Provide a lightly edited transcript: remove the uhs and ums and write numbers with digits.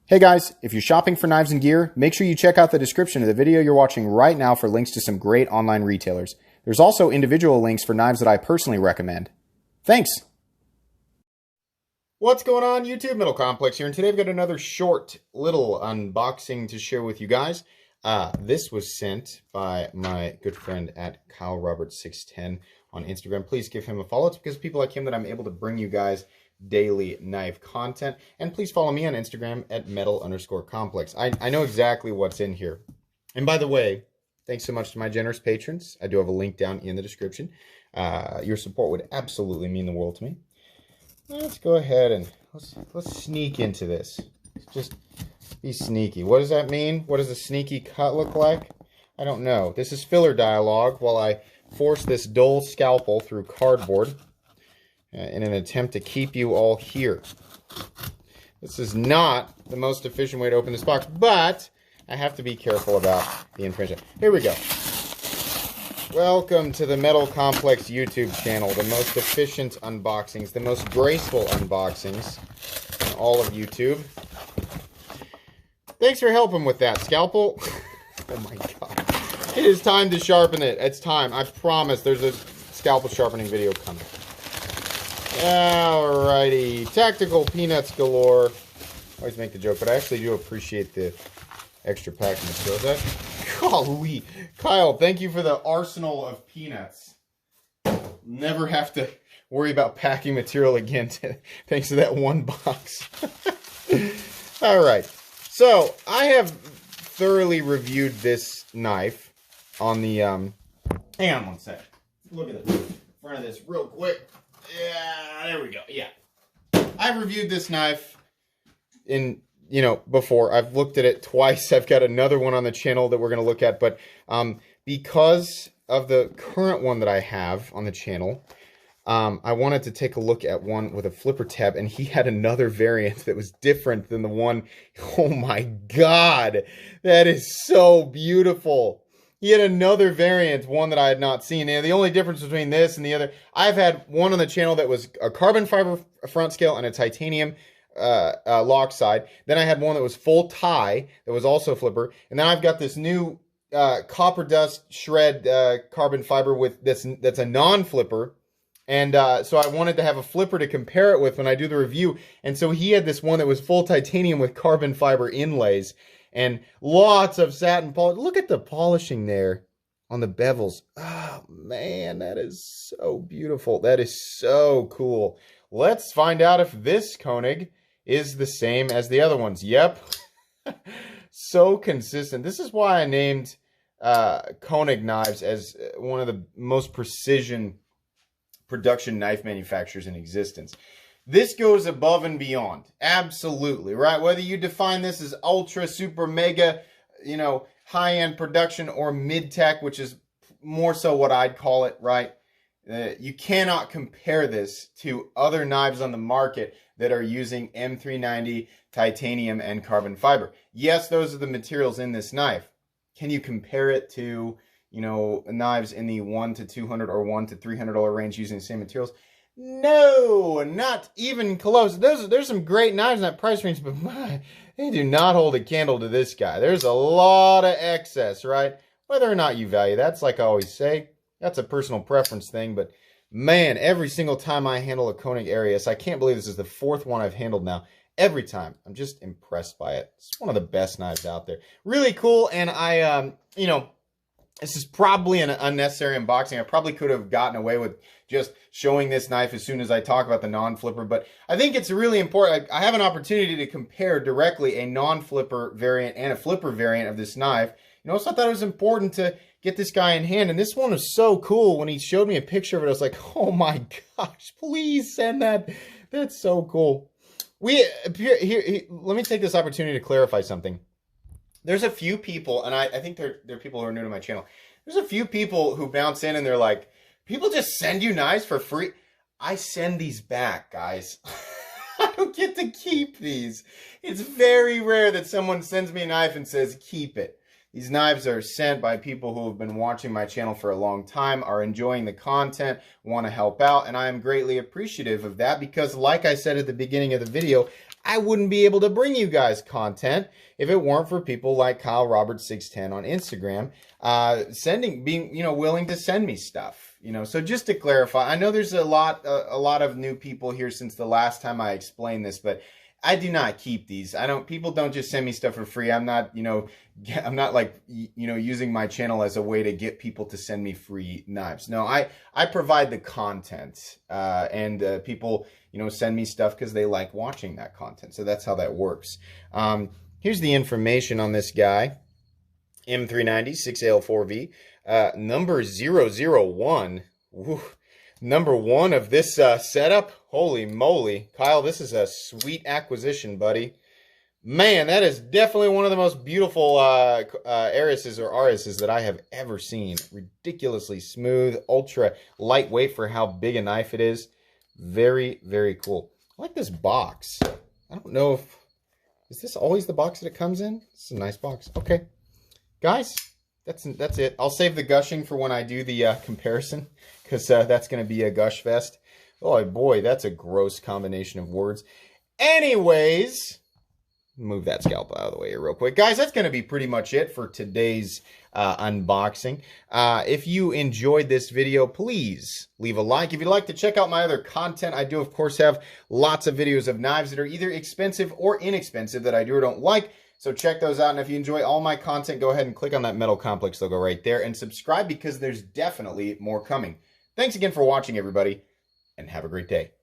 Hey guys, if you're shopping for knives and gear, make sure you check out the description of the video you're watching right now for links to some great online retailers. There's also individual links for knives that I personally recommend. Thanks! What's going on YouTube? Metal Complex here, and today I've got another short little unboxing to share with you guys. This was sent by my good friend at KyleRoberts610 on Instagram. Please give him a follow. It's because of people like him that I'm able to bring you guys daily knife content. And please follow me on Instagram at metal_complex. I know exactly what's in here. And by the way, thanks so much to my generous patrons. I do have a link down in the description. Your support would absolutely mean the world to me. Let's go ahead and let's sneak into this. Just be sneaky. What does that mean? What does a sneaky cut look like? I don't know. This is filler dialogue while I force this dull scalpel through cardboard in an attempt to keep you all here. This is not the most efficient way to open this box, but I have to be careful about the infringement. Here we go. Welcome to the Metal Complex YouTube channel, the most efficient unboxings, the most graceful unboxings in all of YouTube. Thanks for helping with that, scalpel. Oh my god. It is time to sharpen it. It's time. I promise there's a scalpel sharpening video coming. Alrighty. Tactical peanuts galore. Always make the joke, but I actually do appreciate the extra packing materials. Golly. Kyle, thank you for the arsenal of peanuts. Never have to worry about packing material again thanks to that one box. Alright. So, I have thoroughly reviewed this knife on the, hang on one sec. Look at the front of this real quick. Yeah, there we go. Yeah. I've reviewed this knife before. I've looked at it twice. I've got another one on the channel that we're going to look at, but because of the current one that I have on the channel, I wanted to take a look at one with a flipper tab, and he had another variant that was different than the one. Oh my god, that is so beautiful. He had another variant, one that I had not seen. And the only difference between this and the other, I've had one on the channel that was a carbon fiber front scale and a titanium lock side. Then I had one that was full tie that was also flipper. And then I've got this new copper dust shred carbon fiber with that's a non-flipper. And so I wanted to have a flipper to compare it with when I do the review. And so he had this one that was full titanium with carbon fiber inlays. And lots of satin polish. Look at the polishing there on the bevels. Oh, man, that is so beautiful. That is so cool. Let's find out if this Koenig is the same as the other ones. Yep. So consistent. This is why I named Koenig knives as one of the most precision production knife manufacturers in existence. This goes above and beyond. Absolutely, right? Whether you define this as ultra, super, mega, high-end production or mid-tech, which is more so what I'd call it, right? You cannot compare this to other knives on the market that are using M390, titanium, and carbon fiber. Yes, those are the materials in this knife. Can you compare it to, knives in the $100 to $200 or $100 to $300 range using the same materials? No, not even close. There's some great knives in that price range, but they do not hold a candle to this guy. There's a lot of excess, right? Whether or not you value that's like I always say, that's a personal preference thing. But man, every single time I handle a Koenig Arius, I can't believe this is the fourth one I've handled now. Every time, I'm just impressed by it. It's one of the best knives out there. Really cool, and I, this is probably an unnecessary unboxing. I probably could have gotten away with just showing this knife as soon as I talk about the non-flipper, but I think it's really important. I have an opportunity to compare directly a non-flipper variant and a flipper variant of this knife. So I thought it was important to get this guy in hand, and this one was so cool. When he showed me a picture of it, I was like, oh my gosh, please send that. That's so cool. Let me take this opportunity to clarify something. There's a few people, and I think they're people who are new to my channel. There's a few people who bounce in and they're like, people just send you knives for free. I send these back, guys. I don't get to keep these. It's very rare that someone sends me a knife and says, keep it. These knives are sent by people who have been watching my channel for a long time, are enjoying the content, want to help out, and I am greatly appreciative of that because, like I said at the beginning of the video, I wouldn't be able to bring you guys content if it weren't for people like Kyle Robert 610 on Instagram, being willing to send me stuff. So just to clarify, I know there's a lot of new people here since the last time I explained this, but I do not keep these. People don't just send me stuff for free. I'm not like, using my channel as a way to get people to send me free knives. No, I provide the content, and people, send me stuff because they like watching that content. So that's how that works. Here's the information on this guy. M390 6AL4V, number 001. Woo. Number 1 of this setup. Holy moly. Kyle, this is a sweet acquisition, buddy. Man, that is definitely one of the most beautiful Ariuses or Ariuses that I have ever seen. Ridiculously smooth, ultra lightweight for how big a knife it is. Very, very cool. I like this box. I don't know if... Is this always the box that it comes in? It's a nice box. Okay. Guys, that's it. I'll save the gushing for when I do the comparison, because that's going to be a gush fest. Oh boy, that's a gross combination of words. Anyways, move that scalpel out of the way here real quick. Guys, that's going to be pretty much it for today's unboxing. If you enjoyed this video, please leave a like. If you'd like to check out my other content, I do, of course, have lots of videos of knives that are either expensive or inexpensive that I do or don't like. So check those out, and if you enjoy all my content, go ahead and click on that Metal Complex logo right there and subscribe, because there's definitely more coming. Thanks again for watching, everybody, and have a great day.